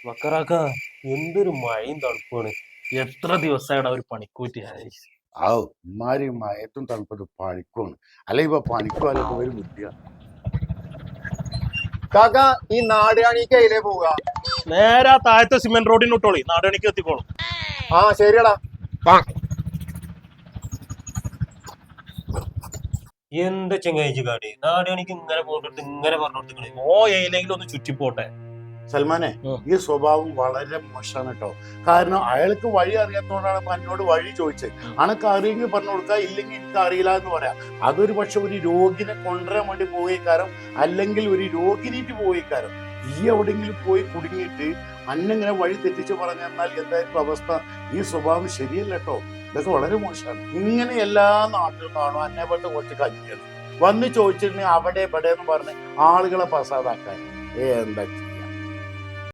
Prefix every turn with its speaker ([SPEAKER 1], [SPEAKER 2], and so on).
[SPEAKER 1] മക്കറാക്ക എന്തൊരു മഴയും തണുപ്പാണ്. എത്ര ദിവസമായിട്ട് ഒരു പണിക്കൂറ്റി.
[SPEAKER 2] ആ ഉമ്മാരി മയത്തും തണുപ്പത്ത് പണിക്കുവാണ്. അല്ലെ ഇപ്പൊ പണിക്കുവാലൊക്കെ ഒരു ബുദ്ധിയാ.
[SPEAKER 3] കാക്ക ഈ നാടുകാണിക്ക് അതിലേ പോവുക.
[SPEAKER 1] നേരെ താഴത്തെ സിമെന്റ് റോഡിന് ഇട്ടോളി, നാടണിക്ക് എത്തിക്കോളും.
[SPEAKER 3] ആ ശരിയടാ.
[SPEAKER 1] എന്ത് ചെങ്ങായിച്ച് കാടി നാടണിക്ക് ഇങ്ങനെ പോയിട്ട് ഇങ്ങനെ പറഞ്ഞോട്ട് ഓ ഏലെങ്കിലും ഒന്ന് ചുറ്റിപ്പോട്ടെ.
[SPEAKER 2] സൽമാനെ, ഈ സ്വഭാവം വളരെ മോശമാണ് കേട്ടോ. കാരണം അയാൾക്ക് വഴി അറിയാത്തതുകൊണ്ടാണ് ഇപ്പൊ എന്നോട് വഴി ചോദിച്ചത്. അനക്ക് അറിയെങ്കിൽ പറഞ്ഞു കൊടുക്കുക, ഇല്ലെങ്കിൽ എനിക്ക് അറിയില്ല എന്ന് പറയാം. അതൊരു പക്ഷെ ഒരു രോഗിനെ കൊണ്ടുവരാൻ വേണ്ടി പോയിക്കാരം, അല്ലെങ്കിൽ ഒരു രോഗിനീറ്റ് പോയിക്കാരം. ഈ എവിടെയെങ്കിലും പോയി കുടുങ്ങിയിട്ട് അന്നിങ്ങനെ വഴി തെറ്റിച്ച് പറഞ്ഞാൽ എന്തായിരിക്കും അവസ്ഥ? ഈ സ്വഭാവം ശരിയല്ല കേട്ടോ. ഇതൊക്കെ വളരെ മോശമാണ്. ഇങ്ങനെ എല്ലാ നാട്ടിലും കാണും അന്നെ പോലത്തെ കുറച്ച് കഞ്ഞിയാണ് വന്ന് ചോദിച്ചിട്ടുണ്ടെങ്കിൽ അവിടെ ഇവിടെ എന്ന് പറഞ്ഞ് ആളുകളെ പ്രസാദാക്കാൻ എന്താ